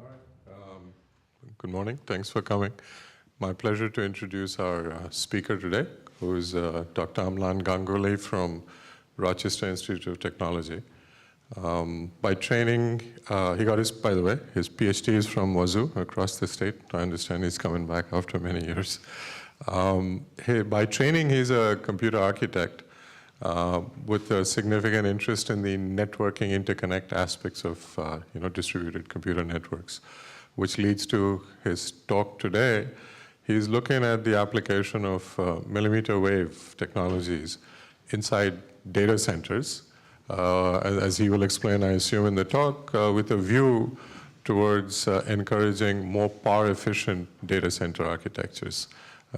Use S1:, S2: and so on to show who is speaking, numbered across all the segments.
S1: All right. Good morning. Thanks for coming. My pleasure to introduce our speaker today, who is Dr. Amlan Ganguly from Rochester Institute of Technology. By training, he got his, by the way, his PhD is from Wazoo across the state. I understand he's coming back after many years. By training, he's a computer architect with a significant interest in the networking interconnect aspects of distributed computer networks, which leads to his talk today. He's looking at the application of millimeter wave technologies inside data centers, as he will explain, I assume, in the talk, with a view towards encouraging more power-efficient data center architectures.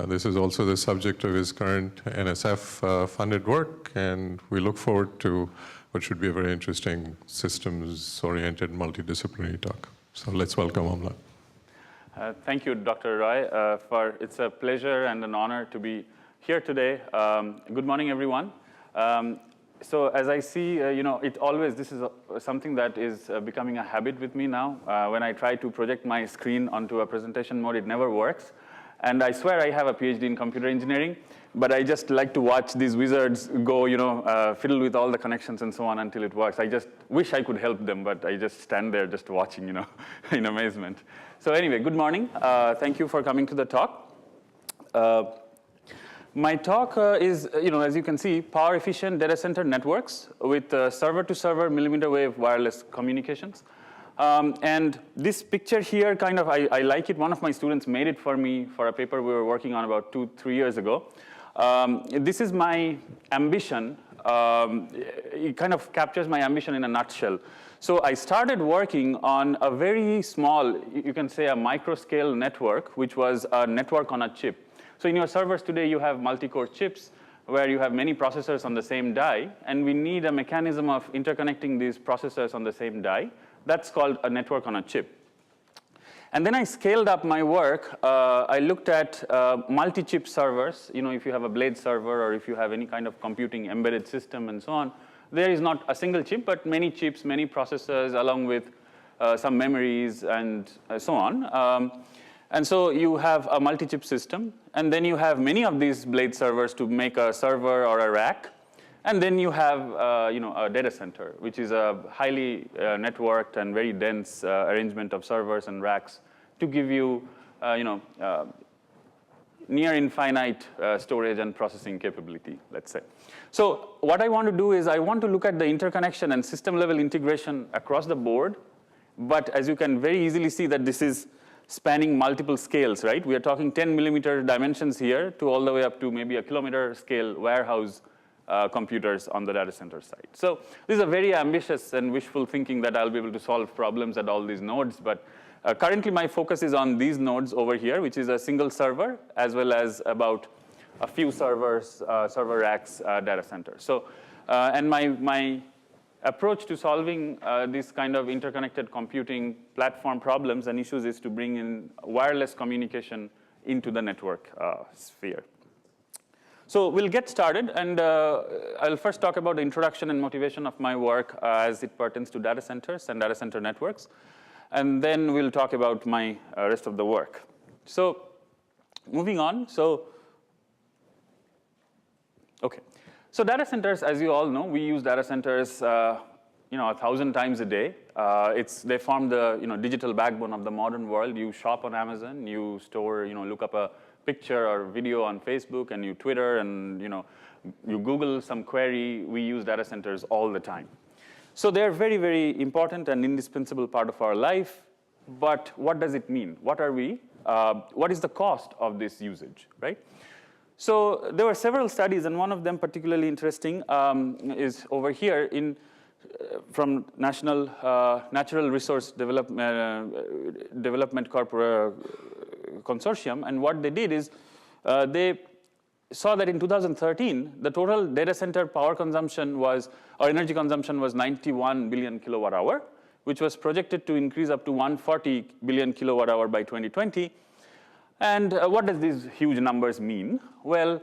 S1: This is also the subject of his current NSF-funded work, and we look forward to what should be a very interesting systems-oriented multidisciplinary talk. So let's welcome Amlan.
S2: Thank you, Dr. Roy. It's a pleasure and an honor to be here today. Good morning, everyone. So as I see, this is something that is becoming a habit with me now. When I try to project my screen onto a presentation mode, it never works. And I swear I have a PhD in computer engineering, but I just like to watch these wizards go, fiddle with all the connections and so on until it works. I just wish I could help them, but I just stand there just watching, in amazement. So anyway, good morning. Thank you for coming to the talk. My talk is, as you can see, power-efficient data center networks with server-to-server millimeter wave wireless communications. And this picture here, I like it. One of my students made it for me for a paper we were working on about 2-3 years ago. This is my ambition. It kind of captures my ambition in a nutshell. So I started working on a very small, you can say a micro-scale network, which was a network on a chip. So in your servers today, you have multi-core chips where you have many processors on the same die, and we need a mechanism of interconnecting these processors on the same die. That's called a network on a chip. And then I scaled up my work. I looked at multi-chip servers. If you have a blade server or if you have any kind of computing embedded system and so on, there is not a single chip, but many chips, many processors, along with some memories and so on. And so you have a multi-chip system, and then you have many of these blade servers to make a server or a rack. And then you have, a data center, which is a highly networked and very dense arrangement of servers and racks to give you, near infinite storage and processing capability, let's say. So what I want to do is I want to look at the interconnection and system-level integration across the board. But as you can very easily see that this is spanning multiple scales, right? We are talking 10 millimeter dimensions here to all the way up to maybe a kilometer scale warehouse computers on the data center side. So this is a very ambitious and wishful thinking that I'll be able to solve problems at all these nodes. But currently, my focus is on these nodes over here, which is a single server, as well as about a few servers, server racks, data centers. So, and my approach to solving this kind of interconnected computing platform problems and issues is to bring in wireless communication into the network sphere. So we'll get started, and I'll first talk about the introduction and motivation of my work as it pertains to data centers and data center networks. And then we'll talk about my rest of the work. So moving on, OK. So data centers, as you all know, we use data centers 1,000 times a day. They form the digital backbone of the modern world. You shop on Amazon, you store, look up a picture or video on Facebook, and you Twitter, and you Google some query. We use data centers all the time. So they're very, very important and indispensable part of our life. But what does it mean? What are we? What is the cost of this usage, right? So there were several studies, and one of them particularly interesting is over here from National Natural Resource Development Consortium. And what they did is they saw that in 2013, the total data center power consumption or energy consumption was 91 billion kilowatt hour, which was projected to increase up to 140 billion kilowatt hour by 2020. And what does these huge numbers mean? Well,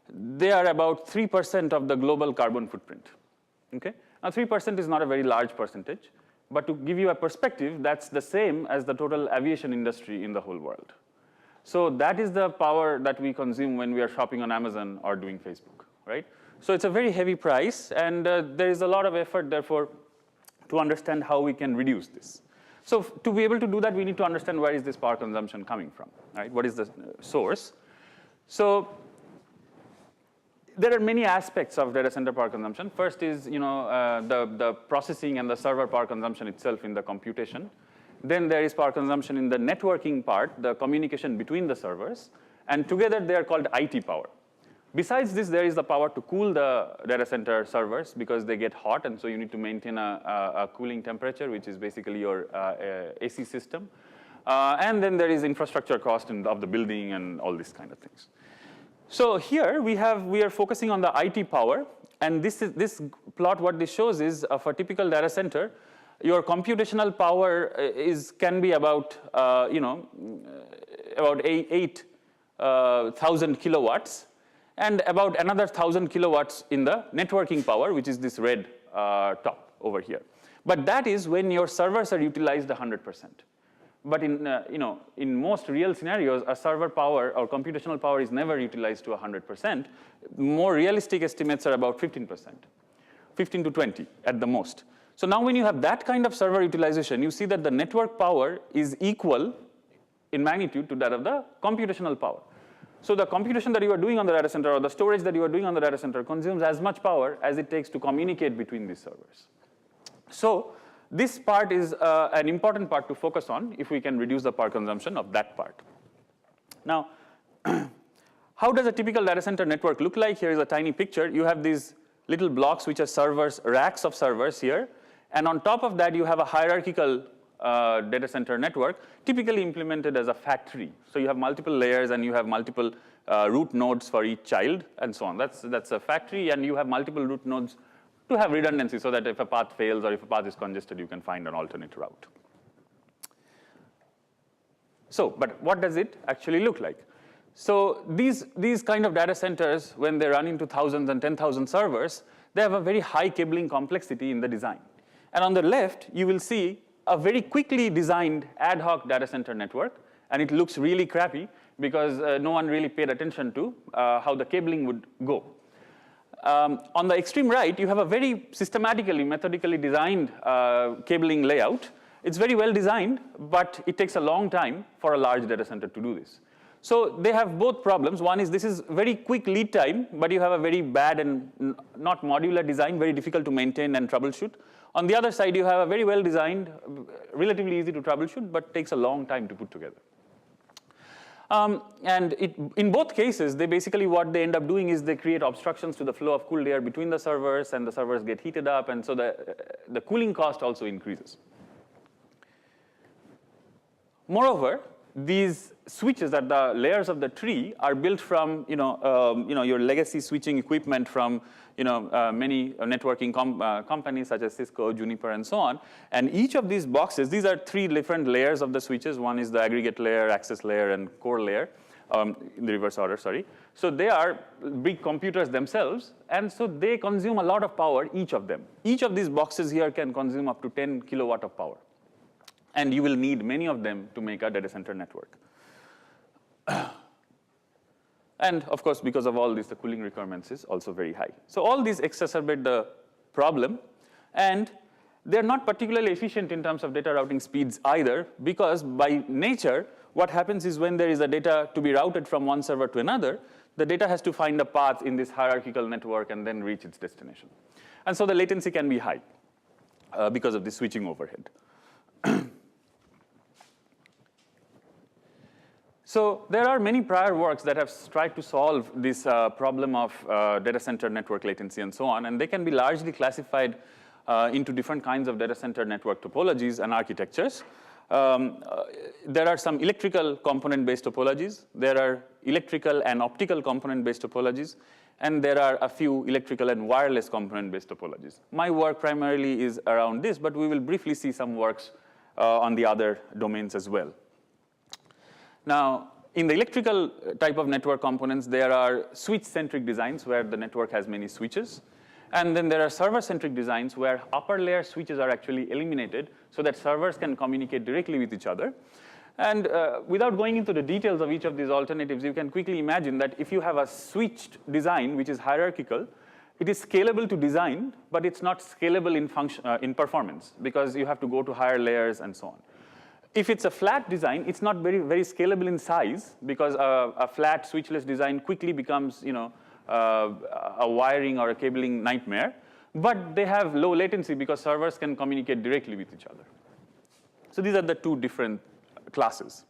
S2: they are about 3% of the global carbon footprint. Okay? Now, 3% is not a very large percentage, But to give you a perspective, that's the same as the total aviation industry in the whole world. So that is the power that we consume when we are shopping on Amazon or doing Facebook, right? So it's a very heavy price, and there is a lot of effort, therefore, to understand how we can reduce this. So to be able to do that, we need to understand where is this power consumption coming from, right? What is the source? So there are many aspects of data center power consumption. First is the processing and the server power consumption itself in the computation. Then there is power consumption in the networking part, the communication between the servers. And together they are called IT power. Besides this, there is the power to cool the data center servers because they get hot, and so you need to maintain a cooling temperature, which is basically your AC system. And then there is infrastructure cost of the building and all these kind of things. So here we are focusing on the IT power, and this plot, what this shows is of a typical data center, your computational power can be about about 8,000 kilowatts, and about another 1,000 kilowatts in the networking power, which is this red top over here. But that is when your servers are utilized 100%. But in most real scenarios, a server power or computational power is never utilized to 100%. More realistic estimates are about 15%, 15 to 20 at the most. So now when you have that kind of server utilization, you see that the network power is equal in magnitude to that of the computational power. So the computation that you are doing on the data center or the storage that you are doing on the data center consumes as much power as it takes to communicate between these servers. So this part is an important part to focus on if we can reduce the power consumption of that part. Now, how does a typical data center network look like? Here is a tiny picture. You have these little blocks which are servers, racks of servers here. And on top of that, you have a hierarchical data center network, typically implemented as a factory. So you have multiple layers, and you have multiple root nodes for each child, and so on. That's a factory, and you have multiple root nodes to have redundancy so that if a path fails or if a path is congested, you can find an alternate route. So, but what does it actually look like? So these kind of data centers, when they run into thousands and 10,000 servers, they have a very high cabling complexity in the design. And on the left, you will see a very quickly designed ad hoc data center network, and it looks really crappy because no one really paid attention to how the cabling would go. On the extreme right, you have a very systematically, methodically designed cabling layout. It's very well designed, but it takes a long time for a large data center to do this. So they have both problems. One is this is very quick lead time, but you have a very bad and not modular design, very difficult to maintain and troubleshoot. On the other side, you have a very well designed, relatively easy to troubleshoot, but takes a long time to put together. And in both cases, they basically what they end up doing is they create obstructions to the flow of cooled air between the servers, and the servers get heated up, and so the cooling cost also increases. Moreover, these switches at the layers of the tree are built from your legacy switching equipment from many networking companies such as Cisco, Juniper, and so on. And each of these boxes, these are three different layers of the switches. One is the aggregate layer, access layer, and core layer, in the reverse order, sorry. So they are big computers themselves, and so they consume a lot of power, each of them. Each of these boxes here can consume up to 10 kilowatt of power. And you will need many of them to make a data center network. And of course, because of all this, the cooling requirements is also very high. So all these exacerbate the problem, and they're not particularly efficient in terms of data routing speeds either, because by nature, what happens is when there is a data to be routed from one server to another, the data has to find a path in this hierarchical network and then reach its destination. And so the latency can be high because of the switching overhead. So there are many prior works that have tried to solve this problem of data center network latency and so on, and they can be largely classified into different kinds of data center network topologies and architectures. There are some electrical component-based topologies. There are electrical and optical component-based topologies. And there are a few electrical and wireless component-based topologies. My work primarily is around this, but we will briefly see some works on the other domains as well. Now, in the electrical type of network components, there are switch-centric designs where the network has many switches. And then there are server-centric designs where upper layer switches are actually eliminated so that servers can communicate directly with each other. And without going into the details of each of these alternatives, you can quickly imagine that if you have a switched design, which is hierarchical, it is scalable to design, but it's not scalable in performance because you have to go to higher layers and so on. If it's a flat design, it's not very scalable in size because a flat switchless design quickly becomes a wiring or a cabling nightmare. But they have low latency because servers can communicate directly with each other. So these are the two different classes.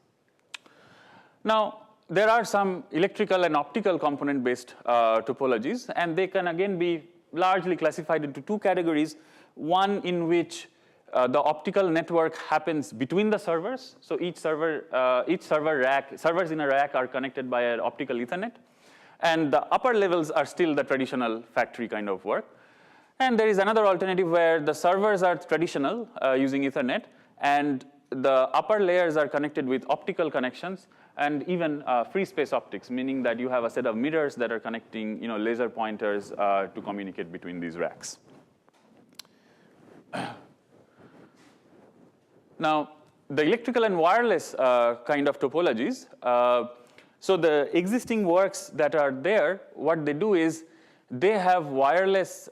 S2: Now, there are some electrical and optical component-based topologies, and they can again be largely classified into two categories. One in which the optical network happens between the servers. So each servers in a rack are connected by an optical Ethernet. And the upper levels are still the traditional factory kind of work. And there is another alternative where the servers are traditional using Ethernet, and the upper layers are connected with optical connections and even free space optics, meaning that you have a set of mirrors that are connecting laser pointers to communicate between these racks. Now, the electrical and wireless kind of topologies, so the existing works that are there, what they do is they have wireless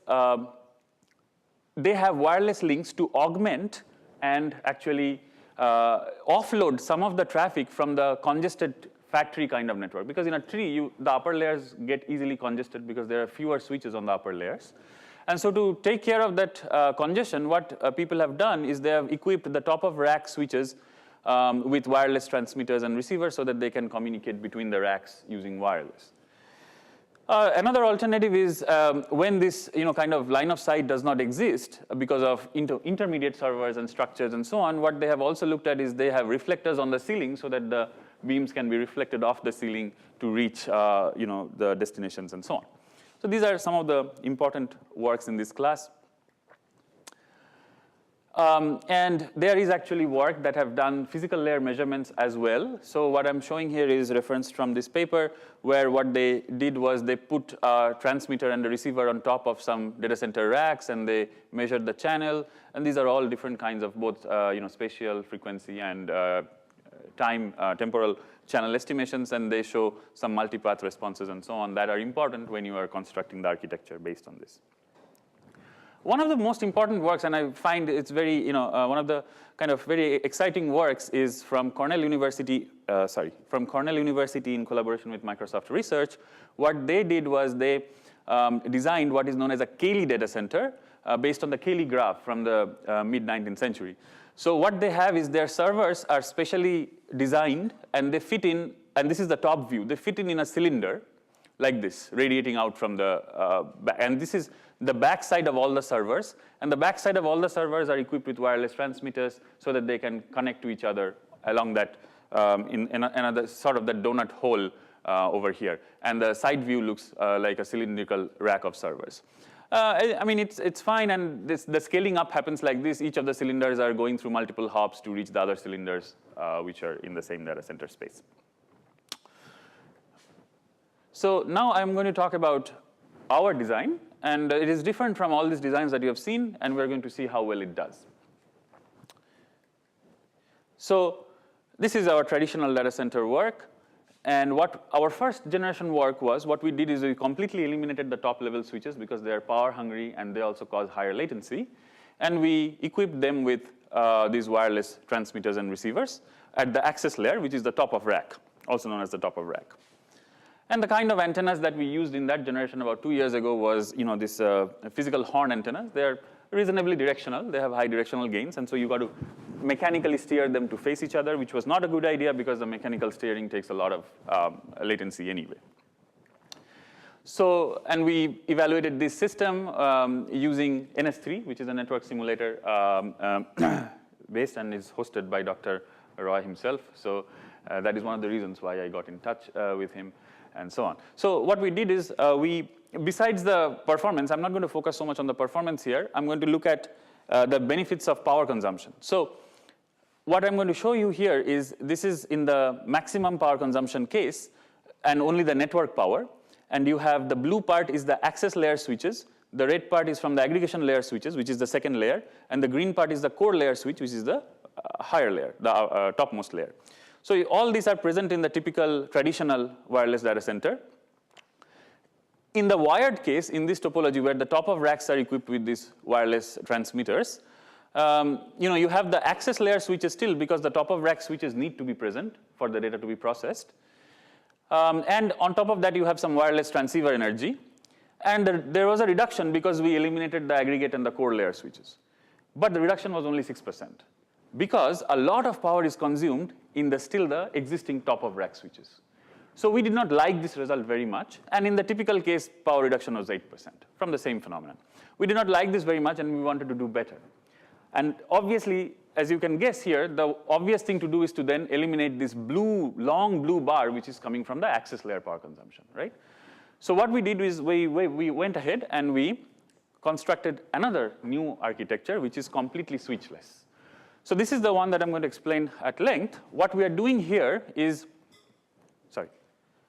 S2: links to augment and actually offload some of the traffic from the congested factory kind of network. Because in a tree, the upper layers get easily congested because there are fewer switches on the upper layers. And so to take care of that congestion, what people have done is they have equipped the top of rack switches with wireless transmitters and receivers so that they can communicate between the racks using wireless. Another alternative is when this kind of line of sight does not exist because of intermediate servers and structures and so on, what they have also looked at is they have reflectors on the ceiling so that the beams can be reflected off the ceiling to reach the destinations and so on. So these are some of the important works in this class. And there is actually work that have done physical layer measurements as well. So what I'm showing here is reference from this paper where what they did was they put a transmitter and a receiver on top of some data center racks and they measured the channel. And these are all different kinds of both spatial frequency and temporal channel estimations, and they show some multipath responses and so on that are important when you are constructing the architecture based on this. One of the most important works, and I find it's very, one of the kind of very exciting works is from Cornell University, in collaboration with Microsoft Research. What they did was they designed what is known as a Cayley data center based on the Cayley graph from the mid-19th century. So what they have is their servers are specially designed, and they fit in, and this is the top view, they fit in a cylinder like this, radiating out from the back. And this is the backside of all the servers. And the backside of all the servers are equipped with wireless transmitters so that they can connect to each other along that, in another sort of the donut hole over here. And the side view looks like a cylindrical rack of servers. I mean, it's fine, and the scaling up happens like this. Each of the cylinders are going through multiple hops to reach the other cylinders, which are in the same data center space. So now I'm going to talk about our design, and it is different from all these designs that you have seen, and we're going to see how well it does. So this is our traditional data center work. And what our first generation work was, what we did is we completely eliminated the top level switches because they are power hungry and they also cause higher latency. And we equipped them with these wireless transmitters and receivers at the access layer, which is the top of rack, also known as the top of rack. And the kind of antennas that we used in that generation about 2 years ago was this physical horn antennas. They're reasonably directional. They have high directional gains. And so you got to mechanically steer them to face each other, which was not a good idea because the mechanical steering takes a lot of latency anyway. So, and we evaluated this system using NS3, which is a network simulator based and is hosted by Dr. Roy himself. So that is one of the reasons why I got in touch with him and so on. So what we did is besides the performance, I'm not going to focus so much on the performance here. I'm going to look at the benefits of power consumption. So what I'm going to show you here is this is in the maximum power consumption case and only the network power. And you have the blue part is the access layer switches. the red part is from the aggregation layer switches, which is the second layer, and the green part is the core layer switch, which is the higher layer, the topmost layer. So all these are present in the typical traditional wireless data center. In the wired case, in this topology where the top of racks are equipped with these wireless transmitters, you have the access layer switches still because the top of rack switches need to be present for the data to be processed. And on top of that, you have some wireless transceiver energy. And there was a reduction because we eliminated the aggregate and the core layer switches. But the reduction was only 6% because a lot of power is consumed in the existing top of rack switches. So we did not like this result very much. And in the typical case, power reduction was 8% from the same phenomenon. We did not like this very much, and we wanted to do better. And obviously, as you can guess here, the obvious thing to do is to then eliminate this long blue bar, which is coming from the access layer power consumption, right? So what we did is we went ahead and we constructed another new architecture, which is completely switchless. So this is the one that I'm going to explain at length. What we are doing here is,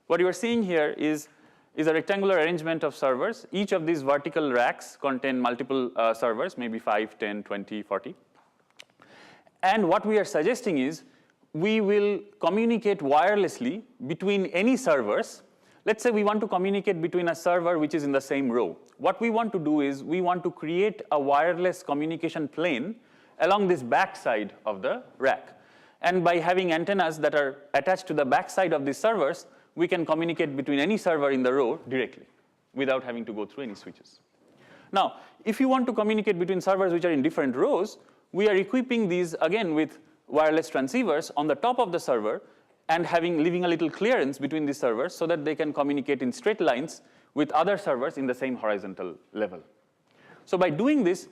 S2: what you are seeing here is a rectangular arrangement of servers. Each of these vertical racks contain multiple servers, maybe 5, 10, 20, 40. And what we are suggesting is we will communicate wirelessly between any servers. Let's say we want to communicate between a server which is in the same row. What we want to do is we want to create a wireless communication plane along this back side of the rack. And by having antennas that are attached to the back side of these servers, we can communicate between any server in the row directly without having to go through any switches. Now, if you want to communicate between servers which are in different rows, we are equipping these, again, with wireless transceivers on the top of the server and leaving a little clearance between these servers so that they can communicate in straight lines with other servers in the same horizontal level. So by doing this,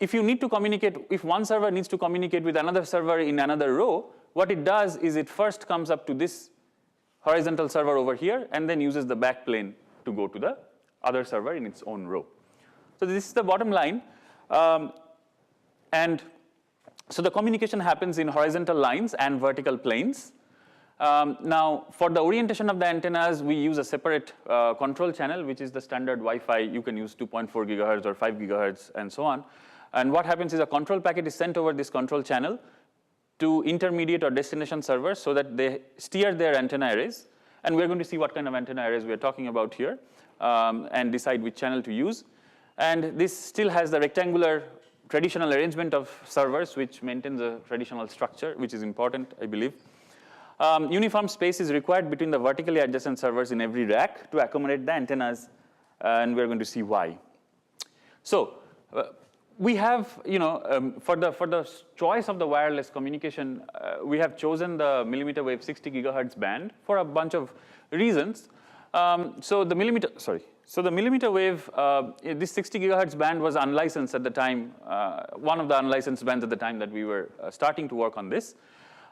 S2: if one server needs to communicate with another server in another row, what it does is it first comes up to this horizontal server over here and then uses the back plane to go to the other server in its own row. So this is the bottom line. And so the communication happens in horizontal lines and vertical planes. Now, for the orientation of the antennas, we use a separate control channel, which is the standard Wi-Fi. You can use 2.4 gigahertz or 5 gigahertz and so on. And what happens is a control packet is sent over this control channel to intermediate or destination servers so that they steer their antenna arrays. And we're going to see what kind of antenna arrays we're talking about here and decide which channel to use. And this still has the rectangular traditional arrangement of servers, which maintains a traditional structure, which is important, I believe. Uniform space is required between the vertically adjacent servers in every rack to accommodate the antennas, and we're going to see why. So we have, for the choice of the wireless communication, we have chosen the millimeter wave 60 gigahertz band for a bunch of reasons. So the millimeter wave, this 60 gigahertz band was unlicensed at the time, one of the unlicensed bands at the time that we were starting to work on this.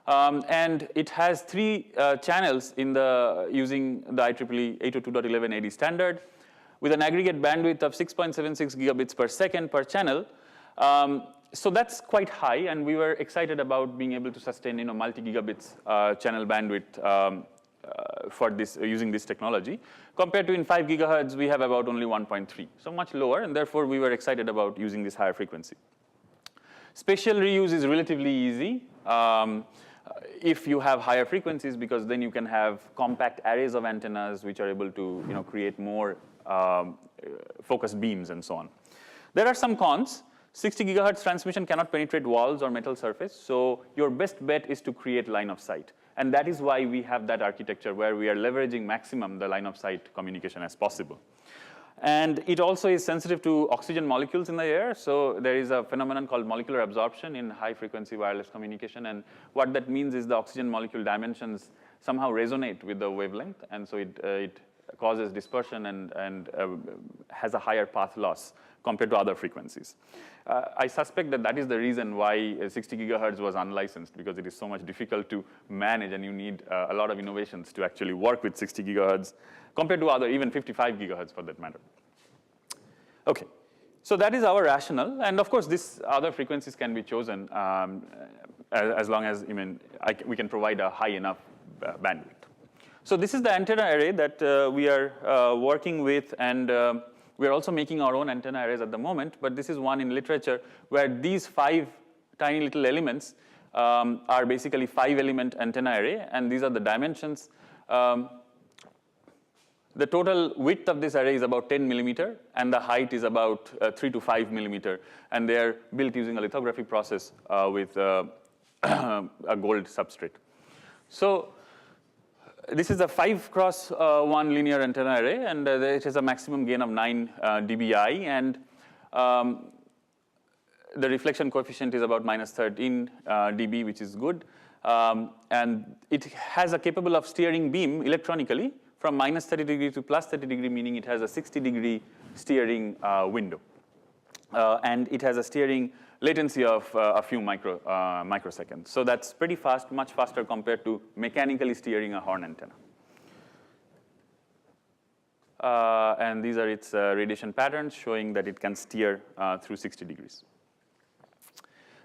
S2: And it has 3 channels using the IEEE 802.11ad standard with an aggregate bandwidth of 6.76 gigabits per second per channel. So that's quite high, and we were excited about being able to sustain multi-gigabits channel bandwidth for this using this technology. Compared to in 5 gigahertz, we have about only 1.3, so much lower, and therefore we were excited about using this higher frequency. Spatial reuse is relatively easy if you have higher frequencies, because then you can have compact arrays of antennas which are able to create more focused beams and so on. There are some cons. 60 gigahertz transmission cannot penetrate walls or metal surface, so your best bet is to create line of sight. And that is why we have that architecture where we are leveraging maximum the line of sight communication as possible. And it also is sensitive to oxygen molecules in the air, so there is a phenomenon called molecular absorption in high-frequency wireless communication, and what that means is the oxygen molecule dimensions somehow resonate with the wavelength, and so it causes dispersion and has a higher path loss compared to other frequencies. I suspect that is the reason why 60 gigahertz was unlicensed, because it is so much difficult to manage, and you need a lot of innovations to actually work with 60 gigahertz compared to other, even 55 gigahertz for that matter. Okay, so that is our rationale, and of course, these other frequencies can be chosen as long as we can provide a high enough bandwidth. So this is the antenna array that we are working with, and We are also making our own antenna arrays at the moment, but this is one in literature where these 5 tiny little elements are basically 5-element antenna array, and these are the dimensions. The total width of this array is about 10 millimeter, and the height is about 3 to 5 millimeter, and they are built using a lithography process with a gold substrate. So this is a 5x1 linear antenna array, and it has a maximum gain of 9 dBi, and the reflection coefficient is about -13 dB, which is good. And it has a capable of steering beam electronically from -30 degree to +30 degree, meaning it has a 60-degree steering window. And it has a steering latency of a few microseconds. So that's pretty fast, much faster compared to mechanically steering a horn antenna. And these are its radiation patterns showing that it can steer through 60 degrees.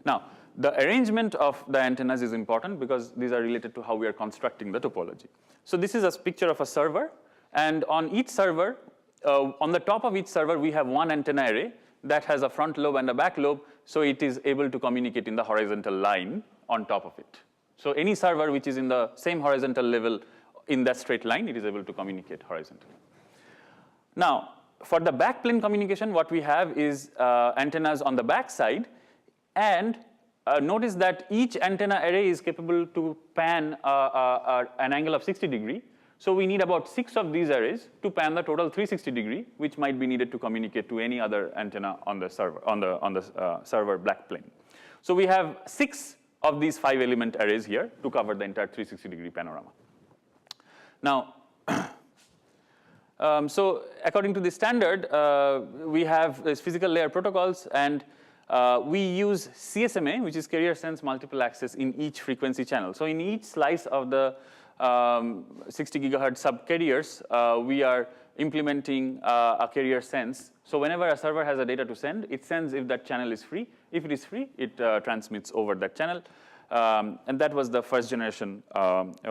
S2: Now, the arrangement of the antennas is important because these are related to how we are constructing the topology. So this is a picture of a server, and on each server, on the top of each server, we have one antenna array that has a front lobe and a back lobe, so it is able to communicate in the horizontal line on top of it. So any server which is in the same horizontal level in that straight line, it is able to communicate horizontally. Now, for the backplane communication, what we have is antennas on the back side, and notice that each antenna array is capable to pan an angle of 60 degree. So we need about 6 of these arrays to pan the total 360 degree, which might be needed to communicate to any other antenna on the server, on the server backplane. So we have 6 of these 5-element arrays here to cover the entire 360 degree panorama. Now, so according to the standard, we have these physical layer protocols, and we use CSMA, which is carrier sense multiple access, in each frequency channel. So in each slice of the 60 gigahertz subcarriers, we are implementing a carrier sense. So whenever a server has a data to send, it sends if that channel is free. If it is free, it transmits over that channel. And that was the first generation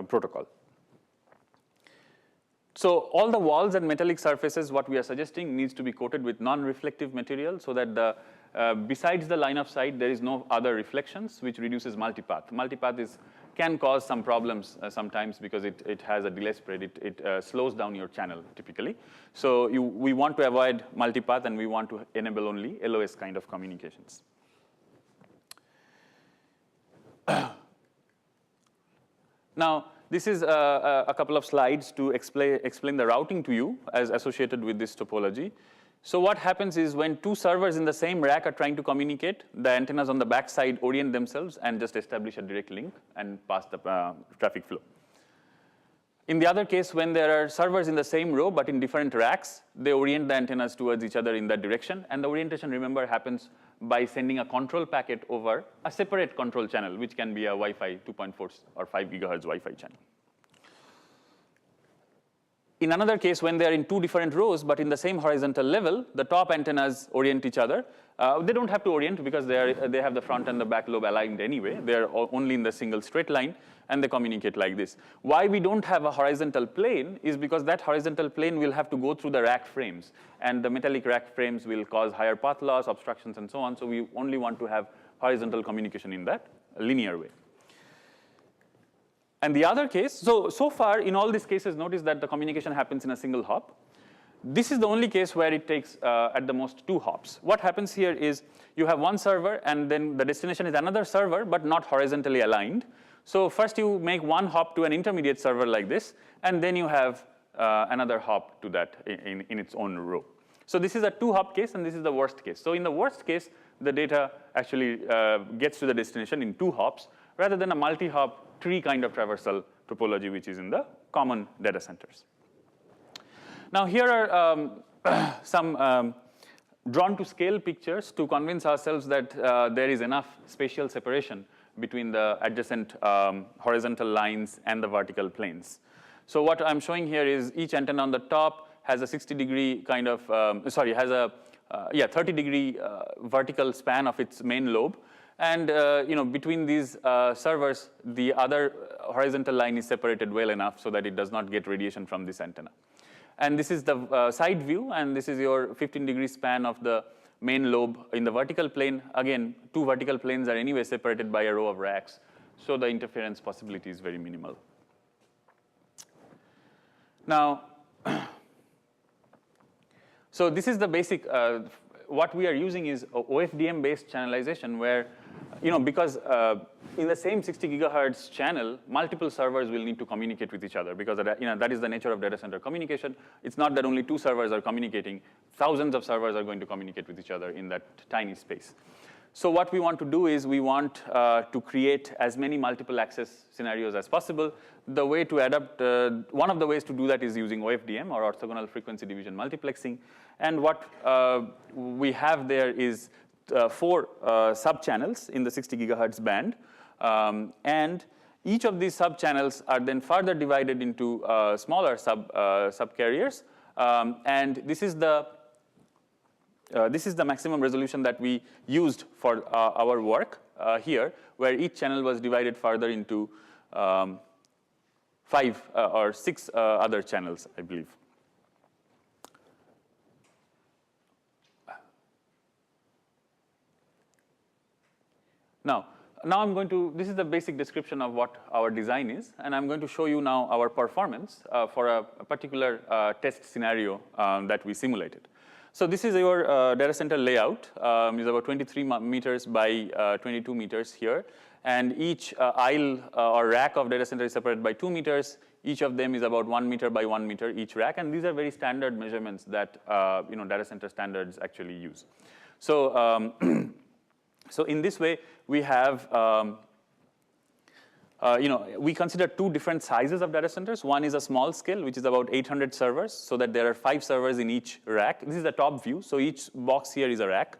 S2: protocol. So all the walls and metallic surfaces, what we are suggesting, needs to be coated with non-reflective material so that besides the line of sight, there is no other reflections, which reduces multipath. Multipath can cause some problems sometimes because it has a delay spread. It slows down your channel typically. So we want to avoid multipath, and we want to enable only LOS kind of communications. Now, this is a couple of slides to explain the routing to you as associated with this topology. So what happens is when 2 servers in the same rack are trying to communicate, the antennas on the back side orient themselves and just establish a direct link and pass the traffic flow. In the other case, when there are servers in the same row but in different racks, they orient the antennas towards each other in that direction. And the orientation, remember, happens by sending a control packet over a separate control channel, which can be a Wi-Fi 2.4 or 5 gigahertz Wi-Fi channel. In another case, when they're in 2 different rows but in the same horizontal level, the top antennas orient each other. They don't have to orient because they have the front and the back lobe aligned anyway. They're only in the single straight line, and they communicate like this. Why we don't have a horizontal plane is because that horizontal plane will have to go through the rack frames, and the metallic rack frames will cause higher path loss, obstructions, and so on. So we only want to have horizontal communication in that linear way. And the other case, so far in all these cases, notice that the communication happens in a single hop. This is the only case where it takes at the most 2 hops. What happens here is you have one server, and then the destination is another server, but not horizontally aligned. So first you make one hop to an intermediate server like this, and then you have another hop to that in its own row. So this is a 2-hop case, and this is the worst case. So in the worst case, the data actually gets to the destination in 2 hops, rather than a multi-hop tree kind of traversal topology, which is in the common data centers. Now here are some drawn to scale pictures to convince ourselves that there is enough spatial separation between the adjacent horizontal lines and the vertical planes. So what I'm showing here is each antenna on the top has a 60-degree kind of, has a 30-degree vertical span of its main lobe. And between these servers, the other horizontal line is separated well enough so that it does not get radiation from this antenna. And this is the side view, and this is your 15-degree span of the main lobe in the vertical plane. Again, two vertical planes are anyway separated by a row of racks, so the interference possibility is very minimal. Now, so this is the basic, what we are using is OFDM-based channelization where, because in the same 60 gigahertz channel, multiple servers will need to communicate with each other because that is the nature of data center communication. It's not that only two servers are communicating. Thousands of servers are going to communicate with each other in that tiny space. So what we want to do is we want to create as many multiple access scenarios as possible. The way to adapt, one of the ways to do that is using OFDM, or orthogonal frequency division multiplexing. And what we have there is 4 sub-channels in the 60 gigahertz band. And each of these sub-channels are then further divided into smaller sub-carriers. And this is the maximum resolution that we used for our work here, where each channel was divided further into 5 or 6 other channels, I believe. Now I'm going to, this is the basic description of what our design is, and I'm going to show you now our performance for a particular test scenario that we simulated. So this is your data center layout. It's about 23 meters by 22 meters here. And each aisle or rack of data center is separated by 2 meters. Each of them is about 1 meter by 1 meter each rack. And these are very standard measurements that data center standards actually use. So, so in this way, we have we consider 2 different sizes of data centers. One is a small scale, which is about 800 servers, so that there are 5 servers in each rack. This is the top view, so each box here is a rack.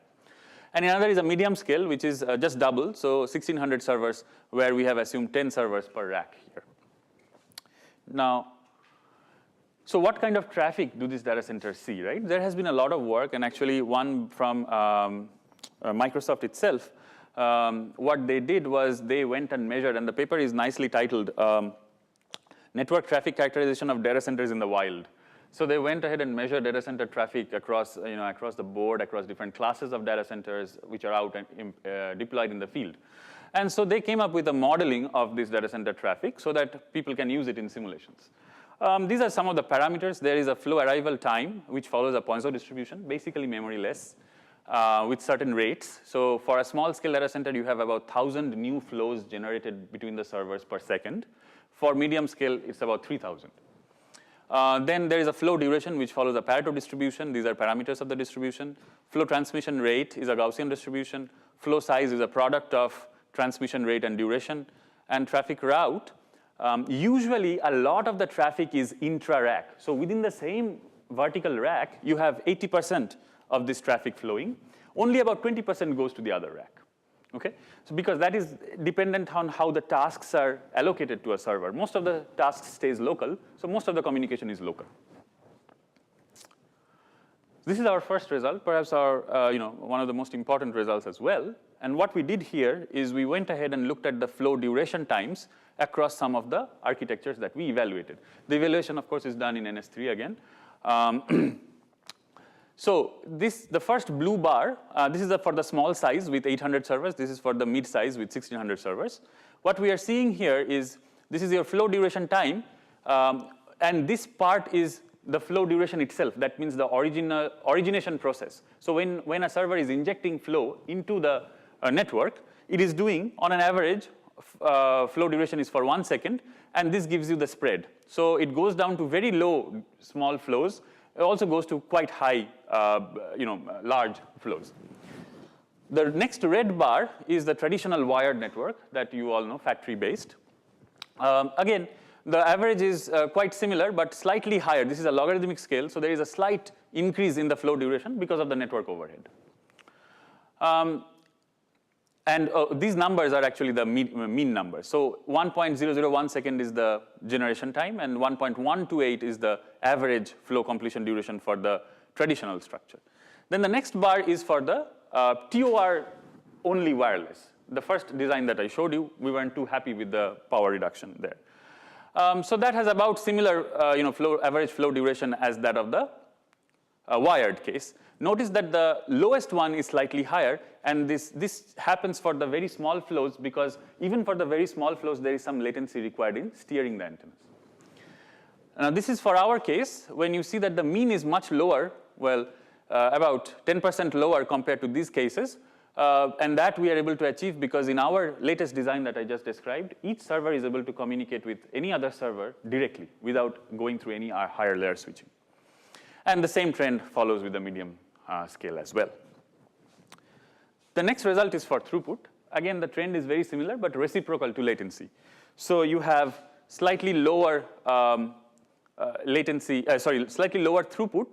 S2: And another is a medium scale, which is just double, so 1,600 servers, where we have assumed 10 servers per rack here. Now, so what kind of traffic do these data centers see, right? There has been a lot of work, and actually one from Microsoft itself. What they did was they went and measured, and the paper is nicely titled, Network Traffic Characterization of Data Centers in the Wild. So they went ahead and measured data center traffic across, across the board, across different classes of data centers which are out and deployed in the field. And so they came up with a modeling of this data center traffic so that people can use it in simulations. These are some of the parameters. There is a flow arrival time, which follows a Poisson distribution, basically memoryless, with certain rates. So for a small scale data center, you have about 1,000 new flows generated between the servers per second. For medium scale, it's about 3,000. Then there is a flow duration, which follows a Pareto distribution. These are parameters of the distribution. Flow transmission rate is a Gaussian distribution. Flow size is a product of transmission rate and duration. And traffic route, usually a lot of the traffic is intra-rack. So within the same vertical rack, you have 80% of this traffic flowing. Only about 20% goes to the other rack. Okay? So because that is dependent on how the tasks are allocated to a server. Most of the tasks stays local, so most of the communication is local. This is our first result, perhaps our one of the most important results as well. And what we did here is we went ahead and looked at the flow duration times across some of the architectures that we evaluated. The evaluation, of course, is done in NS3 again. So the first blue bar, this is for the small size with 800 servers. This is for the mid size with 1,600 servers. What we are seeing here is this is your flow duration time, and this part is the flow duration itself. That means the origination process. So when a server is injecting flow into the network, it is doing, on an average, flow duration is for 1 second, and this gives you the spread. So it goes down to very low small flows. It also goes to quite high, large flows. The next red bar is the traditional wired network that you all know, factory-based. Again, the average is quite similar, but slightly higher. This is a logarithmic scale, so there is a slight increase in the flow duration because of the network overhead. And these numbers are actually the mean numbers. So 1.001 second is the generation time, and 1.128 is the average flow completion duration for the traditional structure. Then the next bar is for the TOR only wireless. The first design that I showed you, we weren't too happy with the power reduction there. So that has about similar average flow duration as that of the wired case. Notice that the lowest one is slightly higher, and this happens for the very small flows, because even for the very small flows, there is some latency required in steering the antennas. Now, this is for our case. When you see that the mean is much lower, well, about 10% lower compared to these cases, and that we are able to achieve because in our latest design that I just described, each server is able to communicate with any other server directly without going through any higher layer switching. And the same trend follows with the medium scale as well. The next result is for throughput. Again, the trend is very similar, but reciprocal to latency. So you have slightly lower slightly lower throughput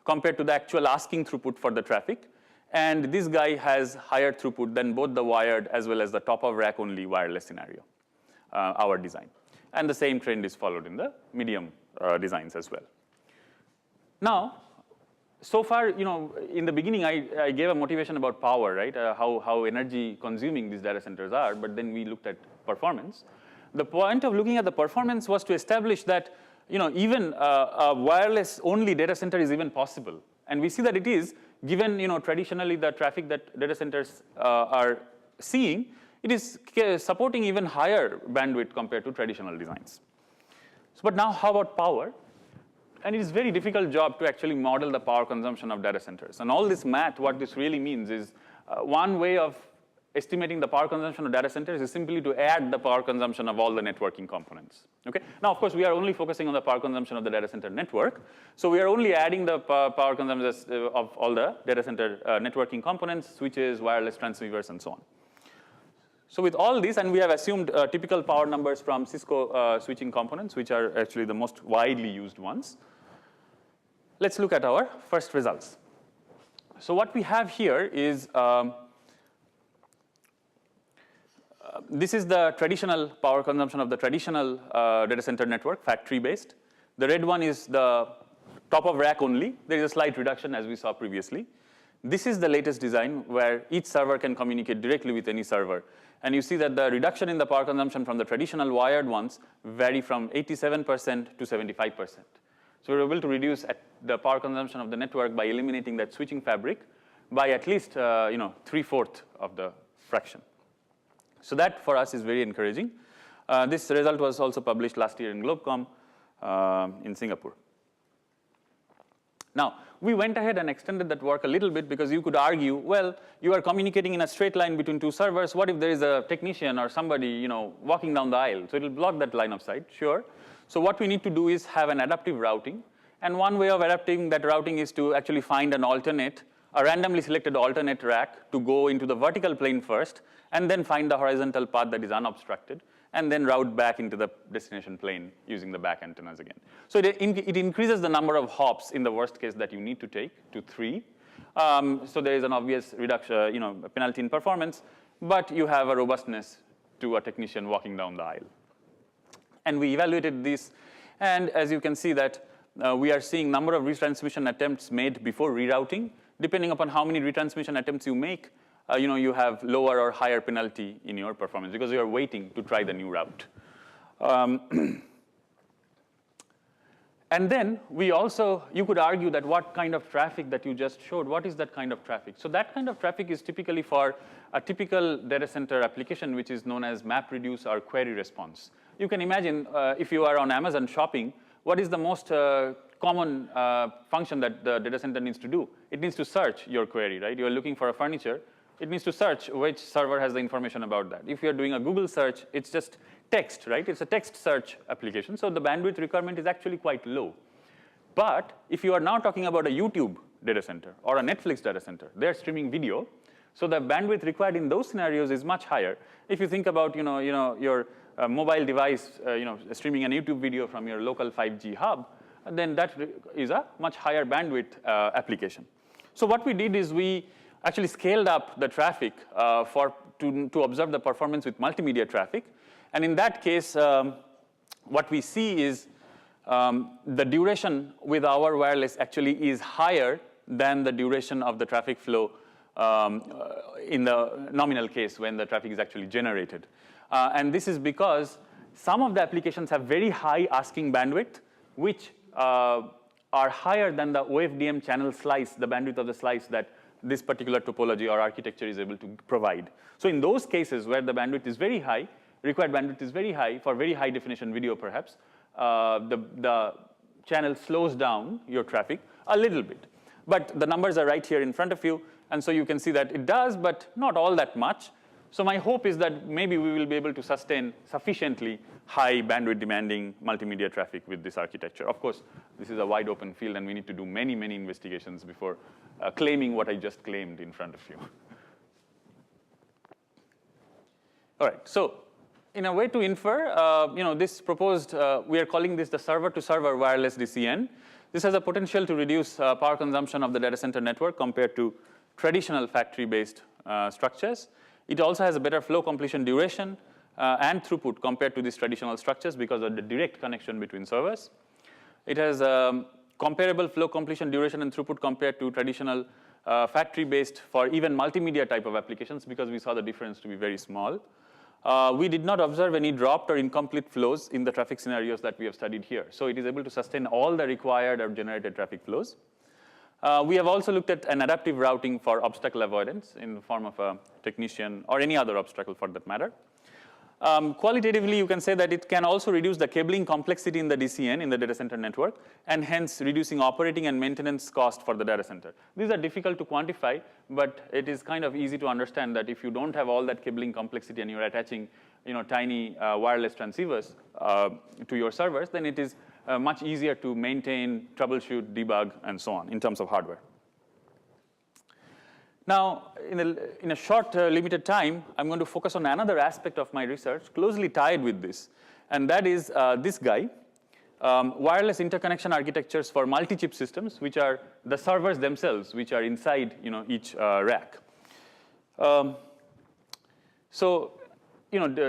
S2: compared to the actual asking throughput for the traffic. And this guy has higher throughput than both the wired as well as the top-of-rack only wireless scenario, our design. And the same trend is followed in the medium designs as well. Now, so far, in the beginning, I gave a motivation about power, right? How energy consuming these data centers are, but then we looked at performance. The point of looking at the performance was to establish that, even a wireless only data center is even possible. And we see that it is, given, traditionally the traffic that data centers are seeing, it is supporting even higher bandwidth compared to traditional designs. So, but now how about power? And it is a very difficult job to actually model the power consumption of data centers. And all this math, what this really means is one way of estimating the power consumption of data centers is simply to add the power consumption of all the networking components. Okay? Now, of course, we are only focusing on the power consumption of the data center network. So we are only adding the power consumption of all the data center networking components, switches, wireless transceivers, and so on. So with all this, and we have assumed typical power numbers from Cisco switching components, which are actually the most widely used ones. Let's look at our first results. So what we have here is, this is the traditional power consumption of the traditional data center network, factory-based. The red one is the top of rack only. There is a slight reduction as we saw previously. This is the latest design where each server can communicate directly with any server. And you see that the reduction in the power consumption from the traditional wired ones vary from 87% to 75%. So we're able to reduce the power consumption of the network by eliminating that switching fabric by at least 3/4 of the fraction. So that for us is very encouraging. This result was also published last year in Globecom in Singapore. Now, we went ahead and extended that work a little bit because you could argue, well, you are communicating in a straight line between two servers. What if there is a technician or somebody, walking down the aisle? So it will block that line of sight, sure. So what we need to do is have an adaptive routing. And one way of adapting that routing is to actually find a randomly selected alternate rack to go into the vertical plane first, and then find the horizontal path that is unobstructed, and then route back into the destination plane using the back antennas again. So it increases the number of hops in the worst case that you need to take to 3. So there is an obvious reduction, penalty in performance, but you have a robustness to a technician walking down the aisle. And we evaluated this, and as you can see that we are seeing number of retransmission attempts made before rerouting. Depending upon how many retransmission attempts you make, you have lower or higher penalty in your performance because you are waiting to try the new route. And then you could argue that what kind of traffic that you just showed, what is that kind of traffic? So that kind of traffic is typically for a typical data center application, which is known as map reduce or query response. You can imagine if you are on Amazon shopping, what is the most common function that the data center needs to do? It needs to search your query, right? You're looking for a furniture. It needs to search which server has the information about that. If you're doing a Google search, it's just text, right? It's a text search application, so the bandwidth requirement is actually quite low. But if you are now talking about a YouTube data center or a Netflix data center, they're streaming video, so the bandwidth required in those scenarios is much higher. If you think about your mobile device streaming a YouTube video from your local 5G hub, then that is a much higher bandwidth application. So what we did is we actually scaled up the traffic to observe the performance with multimedia traffic. And in that case, what we see is the duration with our wireless actually is higher than the duration of the traffic flow in the nominal case when the traffic is actually generated. And this is because Some of the applications have very high asking bandwidth, which are higher than the OFDM channel slice, the bandwidth of the slice that this particular topology or architecture is able to provide. So in those cases where the bandwidth is very high, required bandwidth is very high for very high definition video perhaps, the channel slows down your traffic a little bit. But the numbers are right here in front of you, and so you can see that it does, but not all that much. So my hope is that maybe we will be able to sustain sufficiently high bandwidth demanding multimedia traffic with this architecture. Of course, this is a wide open field, and we need to do many, many investigations before claiming what I just claimed in front of you. All right, so in a way to infer, this proposed, we are calling this the server-to-server wireless DCN. This has a potential to reduce power consumption of the data center network compared to traditional factory-based structures. It also has a better flow completion duration and throughput compared to these traditional structures because of the direct connection between servers. It has comparable flow completion duration and throughput compared to traditional factory-based for even multimedia type of applications because we saw the difference to be very small. We did not observe any dropped or incomplete flows in the traffic scenarios that we have studied here. So it is able to sustain all the required or generated traffic flows. We have also looked at an adaptive routing for obstacle avoidance in the form of a technician or any other obstacle for that matter. Qualitatively, you can say that it can also reduce the cabling complexity in the DCN, in the data center network, and hence reducing operating and maintenance cost for the data center. These are difficult to quantify, but it is kind of easy to understand that if you don't have all that cabling complexity and you're attaching tiny wireless transceivers to your servers, then it is much easier to maintain, troubleshoot, debug, and so on in terms of hardware. Now, in a short, limited time, I'm going to focus on another aspect of my research closely tied with this, and that is this guy, wireless interconnection architectures for multi-chip systems, which are the servers themselves, which are inside each rack. The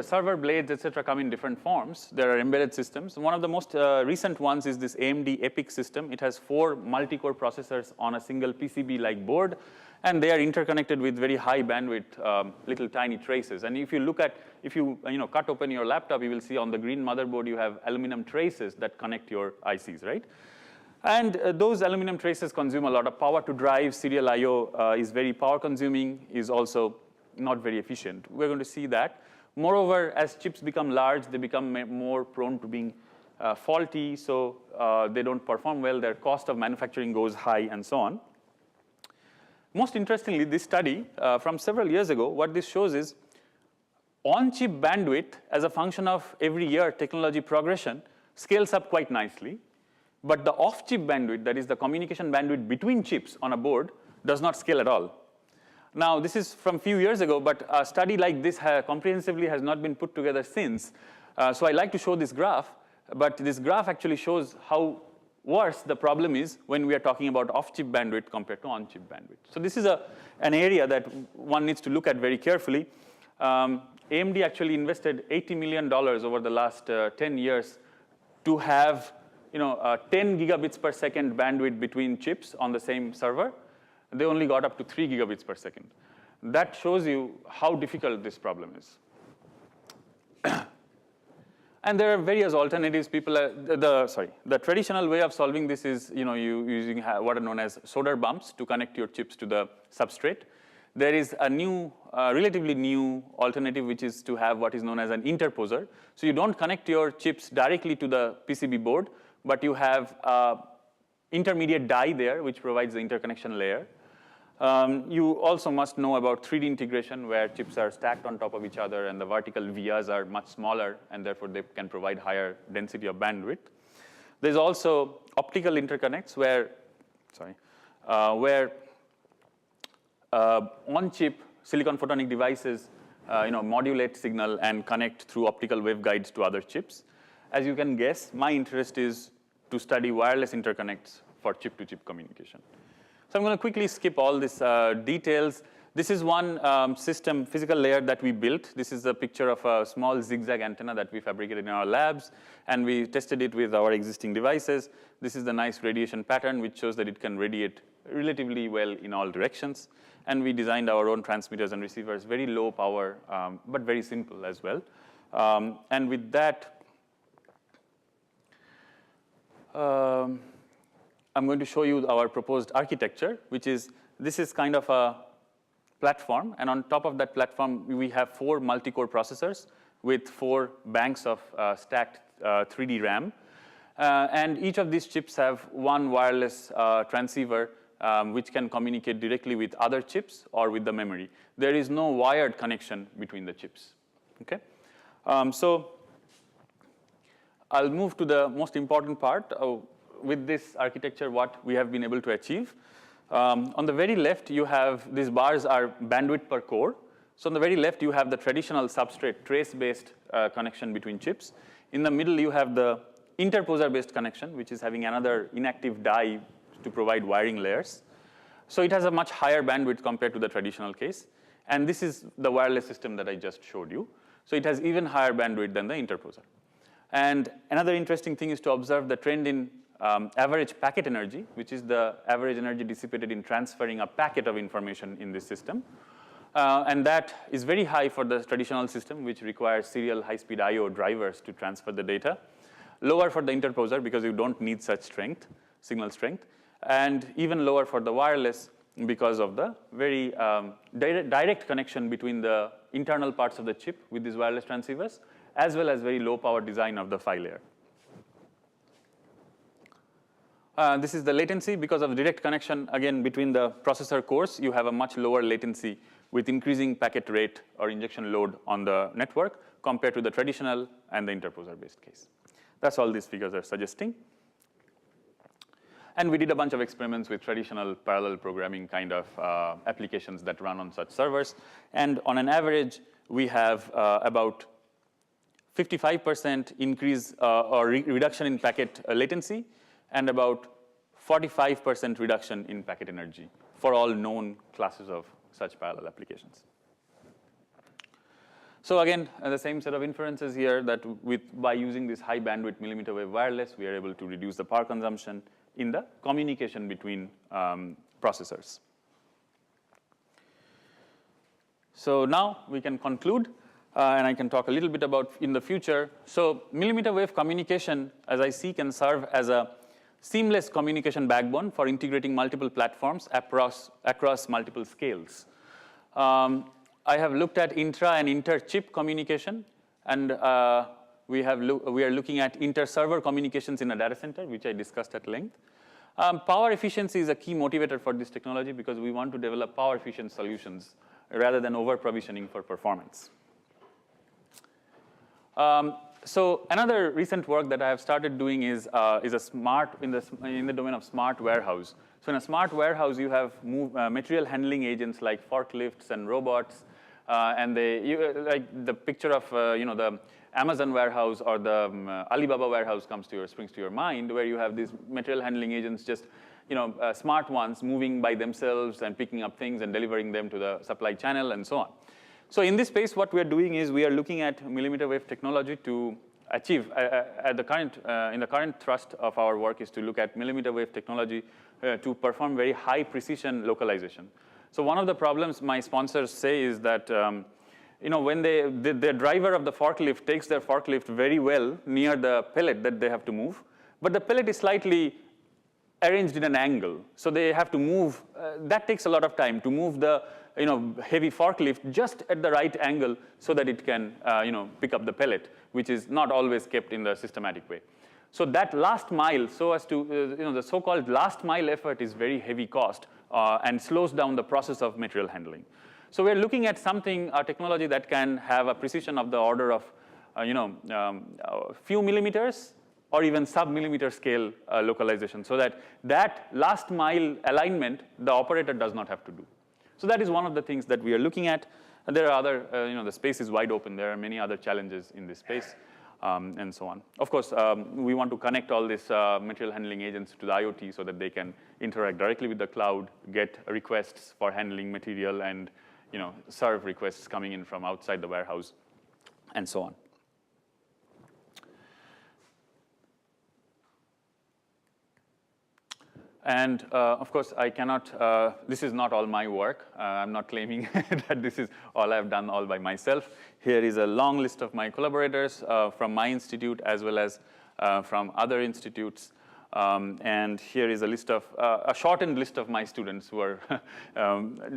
S2: server blades, et cetera, come in different forms. There are embedded systems. One of the most recent ones is this AMD EPIC system. It has 4 multi-core processors on a single PCB-like board, and they are interconnected with very high bandwidth, little tiny traces. And if you cut open your laptop, you will see on the green motherboard you have aluminum traces that connect your ICs, right? And those aluminum traces consume a lot of power to drive. Serial I/O is very power consuming, is also not very efficient. We're going to see that. Moreover, as chips become large, they become more prone to being faulty, so they don't perform well. Their cost of manufacturing goes high, and so on. Most interestingly, this study from several years ago, what this shows is on-chip bandwidth as a function of every year technology progression scales up quite nicely, but the off-chip bandwidth, that is the communication bandwidth between chips on a board, does not scale at all. Now, this is from a few years ago, but a study like this comprehensively has not been put together since. So I like to show this graph, but this graph actually shows how worse the problem is when we are talking about off-chip bandwidth compared to on-chip bandwidth. So this is an area that one needs to look at very carefully. AMD actually invested $80 million over the last 10 years to have 10 gigabits per second bandwidth between chips on the same server. They only got up to 3 gigabits per second. That shows you how difficult this problem is. And there are various alternatives. The traditional way of solving this is you using what are known as solder bumps to connect your chips to the substrate. There is a new, relatively new alternative, which is to have what is known as an interposer. So you don't connect your chips directly to the PCB board, but you have intermediate die there, which provides the interconnection layer. You also must know about 3D integration, where chips are stacked on top of each other, and the vertical vias are much smaller, and therefore they can provide higher density of bandwidth. There's also optical interconnects, where on-chip silicon photonic devices modulate signal and connect through optical waveguides to other chips. As you can guess, my interest is to study wireless interconnects for chip-to-chip communication. So I'm going to quickly skip all these details. This is one system physical layer that we built. This is a picture of a small zigzag antenna that we fabricated in our labs, and we tested it with our existing devices. This is the nice radiation pattern, which shows that it can radiate relatively well in all directions. And we designed our own transmitters and receivers, very low power, but very simple as well. And with that, I'm going to show you our proposed architecture, which is, this is kind of a platform. And on top of that platform, we have 4 multi-core processors with 4 banks of stacked 3D RAM. And each of these chips have one wireless transceiver which can communicate directly with other chips or with the memory. There is no wired connection between the chips. Okay? So I'll move to the most important part. With this architecture, what we have been able to achieve. On the very left, you have, these bars are bandwidth per core. So on the very left, you have the traditional substrate trace-based connection between chips. In the middle, you have the interposer-based connection, which is having another inactive die to provide wiring layers. So it has a much higher bandwidth compared to the traditional case. And this is the wireless system that I just showed you. So it has even higher bandwidth than the interposer. And another interesting thing is to observe the trend in average packet energy, which is the average energy dissipated in transferring a packet of information in this system. And that is very high for the traditional system, which requires serial high-speed I/O drivers to transfer the data. Lower for the interposer because you don't need such strength, signal strength. And even lower for the wireless because of the very direct connection between the internal parts of the chip with these wireless transceivers, as well as very low power design of the PHY layer. This is the latency. Because of direct connection, again, between the processor cores, you have a much lower latency with increasing packet rate or injection load on the network compared to the traditional and the interposer-based case. That's all these figures are suggesting. And we did a bunch of experiments with traditional parallel programming kind of applications that run on such servers. And on an average, we have about 55% increase or reduction in packet latency, and about 45% reduction in packet energy for all known classes of such parallel applications. So again, the same set of inferences here that by using this high bandwidth millimeter wave wireless, we are able to reduce the power consumption in the communication between processors. So now we can conclude, and I can talk a little bit about in the future. So millimeter wave communication, as I see, can serve as a seamless communication backbone for integrating multiple platforms across multiple scales. I have looked at intra and inter-chip communication, and we are looking at inter-server communications in a data center, which I discussed at length. Power efficiency is a key motivator for this technology because we want to develop power-efficient solutions rather than over-provisioning for performance. So another recent work that I have started doing is a smart in the domain of smart warehouse. So in a smart warehouse, you have material handling agents like forklifts and robots, and like the picture of the Amazon warehouse or the Alibaba warehouse springs to your mind, where you have these material handling agents, just smart ones moving by themselves and picking up things and delivering them to the supply channel and so on. So in this space, what we are doing is we are looking at millimeter wave technology to achieve, in the current thrust of our work is to look at millimeter wave technology to perform very high precision localization. So one of the problems my sponsors say is that when the driver of the forklift takes their forklift very well near the pellet that they have to move, but the pellet is slightly arranged in an angle. So they have to move, that takes a lot of time to move the heavy forklift just at the right angle so that it can pick up the pellet, which is not always kept in the systematic way. So that last mile, so as to, the so-called last mile effort is very heavy cost and slows down the process of material handling. So we're looking at a technology that can have a precision of the order of, a few millimeters or even sub-millimeter scale localization, so that last mile alignment, the operator does not have to do. So that is one of the things that we are looking at. And there are other, the space is wide open. There are many other challenges in this space, and so on. Of course, we want to connect all these material handling agents to the IoT so that they can interact directly with the cloud, get requests for handling material, and serve requests coming in from outside the warehouse, and so on. And of course, I cannot, this is not all my work. I'm not claiming that this is all I've done all by myself. Here is a long list of my collaborators from my institute as well as from other institutes. And here is a list of, a shortened list of my students who are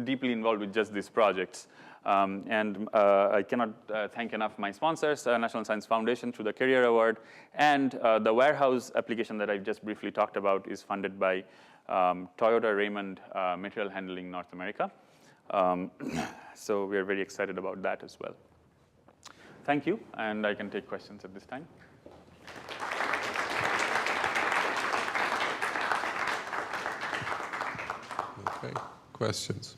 S2: deeply involved with just these projects. And I cannot thank enough my sponsors, National Science Foundation through the Career Award, and the warehouse application that I just briefly talked about is funded by Toyota Raymond Material Handling North America. So we are very excited about that as well. Thank you, and I can take questions at this time.
S1: Okay, questions?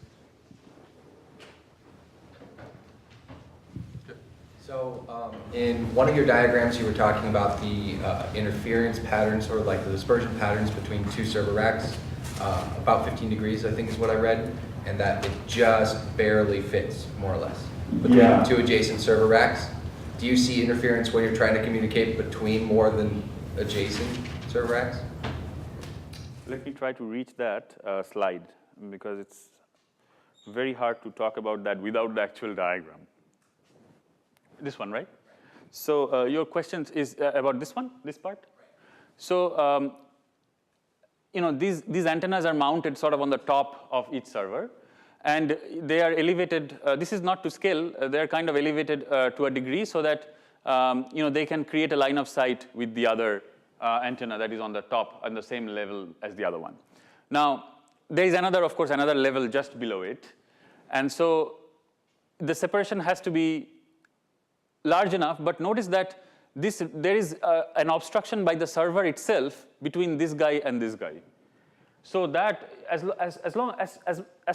S3: So in one of your diagrams, you were talking about the interference patterns, or like the dispersion patterns between two server racks, about 15 degrees, I think is what I read, and that it just barely fits, more or less, between two adjacent server racks. Do you see interference when you're trying to communicate between more than adjacent server racks?
S2: Let me try to reach that slide, because it's very hard to talk about that without the actual diagram. This one, right? So your question is about this one, this part? So you know, these antennas are mounted sort of on the top of each server, and they are elevated. This is not to scale. They are kind of elevated to a degree so that you know, they can create a line of sight with the other antenna that is on the top, on the same level as the other one. Now, there is another, of course, another level just below it, and so the separation has to be large enough, but notice that there is an obstruction by the server itself between this guy and this guy. So that as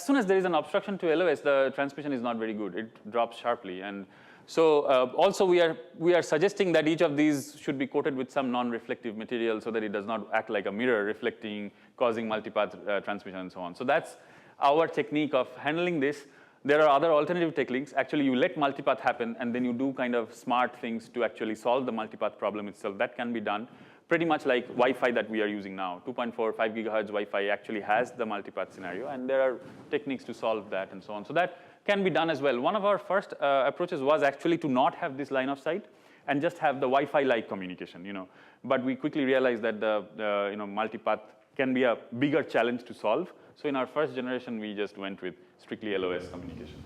S2: soon as there is an obstruction to LOS, the transmission is not very good. It drops sharply. And so also we are suggesting that each of these should be coated with some non-reflective material so that it does not act like a mirror, reflecting, causing multipath transmission and so on. So that's our technique of handling this. There are other alternative techniques. Actually, you let multipath happen, and then you do kind of smart things to actually solve the multipath problem itself. That can be done pretty much like Wi-Fi that we are using now. 2.4, 5 gigahertz Wi-Fi actually has the multipath scenario, and there are techniques to solve that and so on. So that can be done as well. One of our first approaches was actually to not have this line of sight and just have the Wi-Fi-like communication, you know. But we quickly realized that the you know, multipath can be a bigger challenge to solve. So in our first generation, we just went with strictly LOS communication.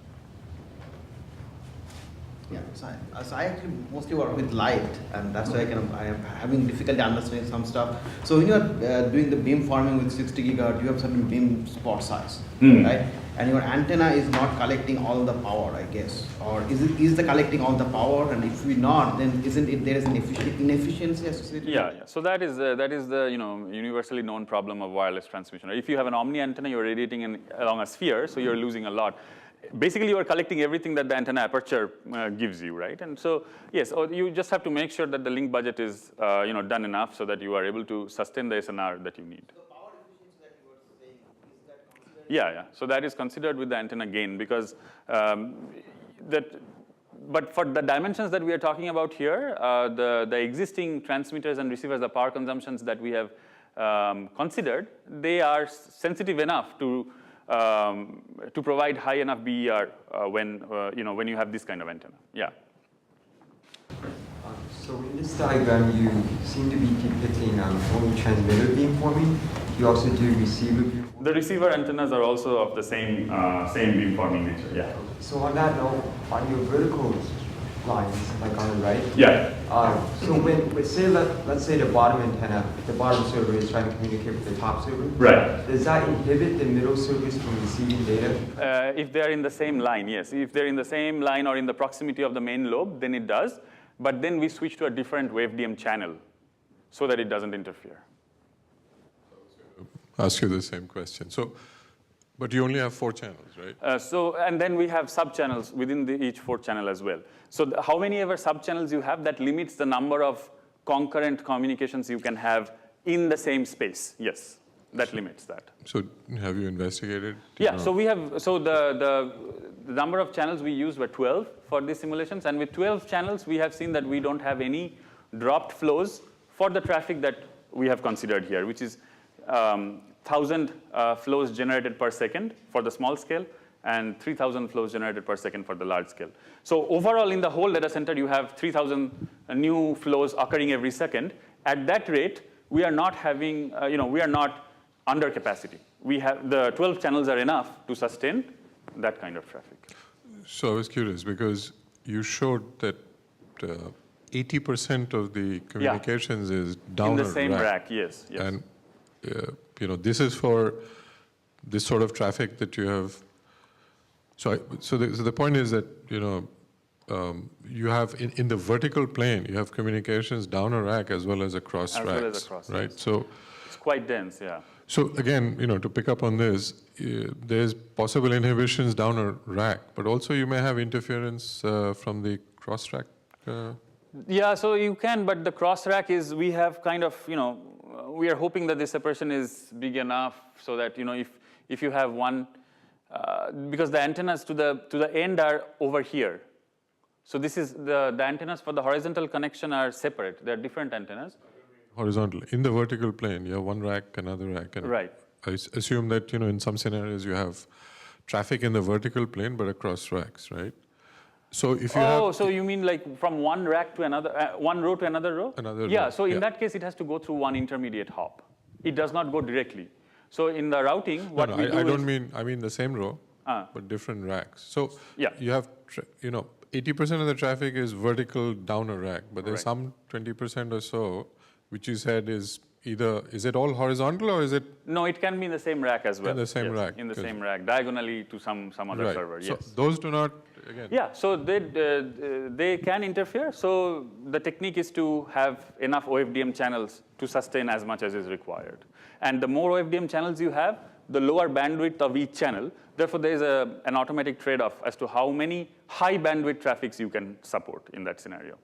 S4: Yeah, so I actually mostly work with light, and that's why I am having difficulty understanding some stuff. So when you are doing the beam forming with 60 gigahertz, you have certain beam spot size, right? And your antenna is not collecting all the power, I guess, or is the collecting all the power? And if we not, then isn't it there is an inefficiency associated?
S2: Yeah, yeah. So that is the you know, universally known problem of wireless transmission. If you have an omni antenna, you're radiating along a sphere, so you're losing a lot. Basically, you are collecting everything that the antenna aperture gives you, right? And so, yes, you just have to make sure that the link budget is you know, done enough so that you are able to sustain the SNR that you need.
S4: The power efficiency that you were saying, is that considered?
S2: Yeah, yeah. So that is considered with the antenna gain, because but for the dimensions that we are talking about here, the existing transmitters and receivers, the power consumptions that we have considered, they are sensitive enough to provide high enough BER when you know, when you have this kind of antenna. Yeah.
S5: So in this diagram, you seem to be depicting only transmitter beamforming. You also do receiver beamforming.
S2: The receiver antennas are also of the same beamforming nature. Yeah.
S5: So on that note, on your vertical lines, like on the right.
S2: Yeah.
S5: So when say let's say the bottom antenna, the bottom server is trying to communicate with the top server.
S2: Right.
S5: Does that inhibit the middle servers from receiving data?
S2: If they're in the same line, yes. If they're in the same line or in the proximity of the main lobe, then it does. But then we switch to a different WaveDM channel so that it doesn't interfere.
S1: Ask you the same question. So, but you only have 4 channels, right?
S2: And then we have sub-channels within each 4th channel as well. So how many ever sub-channels you have, that limits the number of concurrent communications you can have in the same space. Yes, that limits that.
S1: So have you investigated?
S2: Yeah, so we have, so the number of channels we used were 12 for these simulations. And with 12 channels, we have seen that we don't have any dropped flows for the traffic that we have considered here, which is 1,000 flows generated per second for the small scale, and 3,000 flows generated per second for the large scale. So overall, in the whole data center, you have 3,000 new flows occurring every second. At that rate, we are not having, we are not under capacity. We have the 12 channels are enough to sustain that kind of traffic.
S1: So I was curious because you showed that 80% of the communications is down
S2: in the
S1: a
S2: same
S1: rack.
S2: rack. Yes.
S1: And this is for this sort of traffic that you have. So the point is that you have in the vertical plane you have communications down a rack as well as across racks,
S2: well as across,
S1: right?
S2: yes.
S1: So
S2: It's quite dense. Yeah.
S1: So again, to pick up on this, there's possible inhibitions down a rack, but also you may have interference from the cross rack.
S2: Yeah, so you can, but the cross rack is, we have kind of, we are hoping that this separation is big enough so that, if you have one, because the antennas to the end are over here. So this is, the antennas for the horizontal connection are separate. They're different antennas.
S1: Horizontal. In the vertical plane, you have one rack, another rack. And
S2: right.
S1: I assume that, in some scenarios you have traffic in the vertical plane, but across racks, right? So if you have...
S2: so you mean like from one rack to another, one row to another row?
S1: Another row.
S2: Yeah, so in that case, it has to go through one intermediate hop. It does not go directly. So in the routing, what we do
S1: I don't mean, I mean the same row, but different racks. So you have, 80% of the traffic is vertical down a rack, but there's some 20% or so, which you said is either, is it all horizontal or is it?
S2: No, it can be in the same rack as well.
S1: In the same rack.
S2: In the same rack, diagonally to some other server, yes.
S1: So those do not, again.
S2: Yeah, so they can interfere. So the technique is to have enough OFDM channels to sustain as much as is required. And the more OFDM channels you have, the lower bandwidth of each channel. Therefore, there is an automatic trade-off as to how many high bandwidth traffics you can support in that scenario.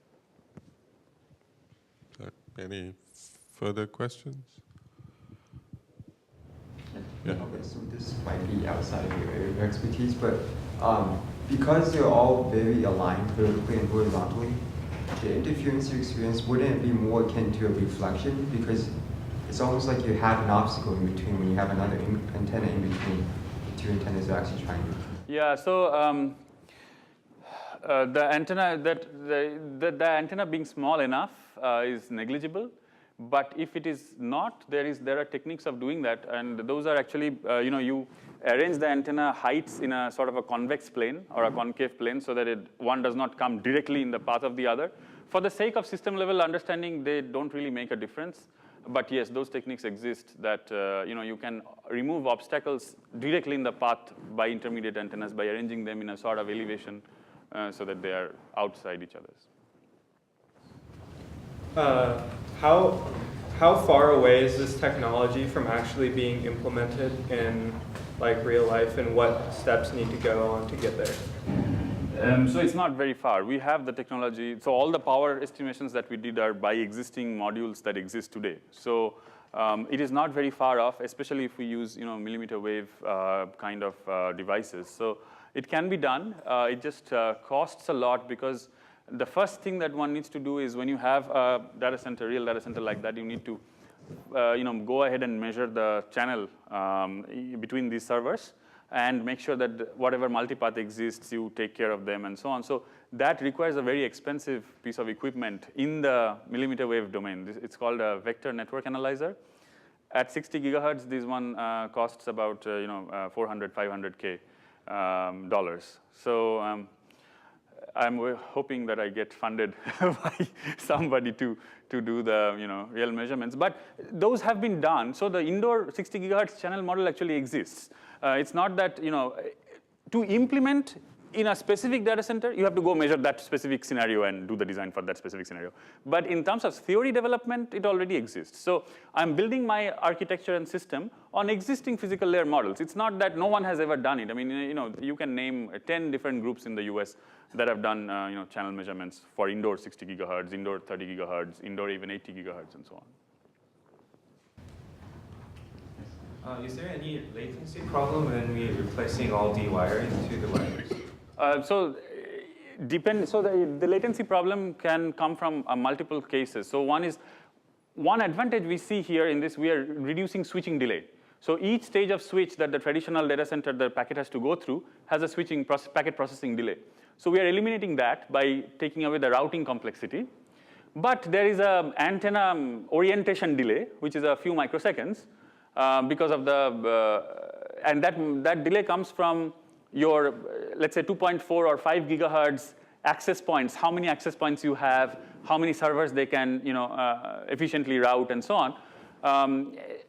S1: Any further questions? Yeah.
S5: Okay, so this might be outside of your area of expertise, but because they're all very aligned vertically and horizontally, the interference you experience, wouldn't it be more akin to a reflection? Because it's almost like you have an obstacle in between when you have another antenna in between the two antennas are actually trying to.
S2: Yeah, so the antenna the antenna being small enough is negligible. But if it is not, there are techniques of doing that, and those are actually, you arrange the antenna heights in a sort of a convex plane or a concave plane so that one does not come directly in the path of the other. For the sake of system level understanding, they don't really make a difference. But yes, those techniques exist that, you can remove obstacles directly in the path by intermediate antennas by arranging them in a sort of elevation so that they are outside each other's.
S6: How far away is this technology from actually being implemented in real life, and what steps need to go on to get there?
S2: So it's not very far. We have the technology. So all the power estimations that we did are by existing modules that exist today. So it is not very far off, especially if we use millimeter wave kind of devices. So it can be done. It just costs a lot because the first thing that one needs to do is when you have a data center, real data center like that, you need to go ahead and measure the channel between these servers and make sure that whatever multipath exists, you take care of them and so on. So that requires a very expensive piece of equipment in the millimeter wave domain. It's called a vector network analyzer. At 60 gigahertz, this one costs about $400, $500K dollars. So I'm hoping that I get funded by somebody to do the real measurements. But those have been done. So the indoor 60 gigahertz channel model actually exists. It's not that, to implement in a specific data center, you have to go measure that specific scenario and do the design for that specific scenario. But in terms of theory development, it already exists. So I'm building my architecture and system on existing physical layer models. It's not that no one has ever done it. I mean, you can name 10 different groups in the US that have done channel measurements for indoor 60 gigahertz, indoor 30 gigahertz, indoor even 80 gigahertz, and so on.
S7: Is there any latency problem when we're replacing all the wiring to the wires?
S2: So the latency problem can come from multiple cases. So one advantage we see here in this, we are reducing switching delay. So each stage of switch that the traditional data center, the packet has to go through, has a packet processing delay. So we are eliminating that by taking away the routing complexity. But there is an antenna orientation delay, which is a few microseconds, because of and that delay comes from your, let's say, 2.4 or 5 gigahertz access points, how many access points you have, how many servers they can efficiently route, and so on.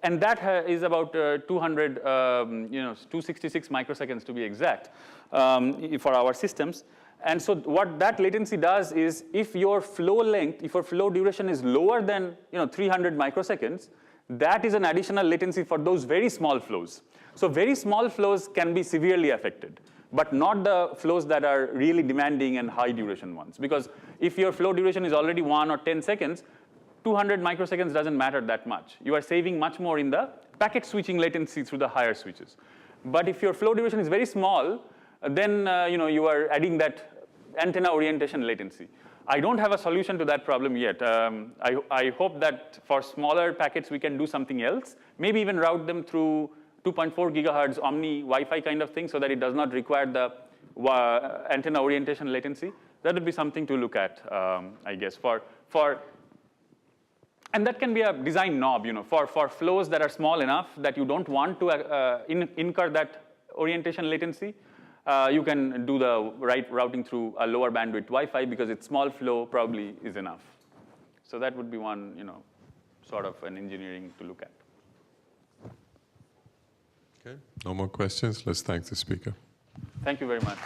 S2: And that is about 266 microseconds to be exact for our systems. And so what that latency does is, if your flow length, if your flow duration is lower than 300 microseconds, that is an additional latency for those very small flows. So very small flows can be severely affected, but not the flows that are really demanding and high duration ones. Because if your flow duration is already 1 or 10 seconds, 200 microseconds doesn't matter that much. You are saving much more in the packet switching latency through the higher switches. But if your flow duration is very small, then you are adding that antenna orientation latency. I don't have a solution to that problem yet. I hope that for smaller packets we can do something else, maybe even route them through 2.4 gigahertz omni Wi-Fi kind of thing, so that it does not require the antenna orientation latency. That would be something to look at, I guess, and that can be a design knob, for flows that are small enough that you don't want to incur that orientation latency. You can do the right routing through a lower bandwidth Wi-Fi, because its small flow probably is enough. So that would be one, sort of an engineering to look at.
S1: Okay, no more questions. Let's thank the speaker.
S2: Thank you very much.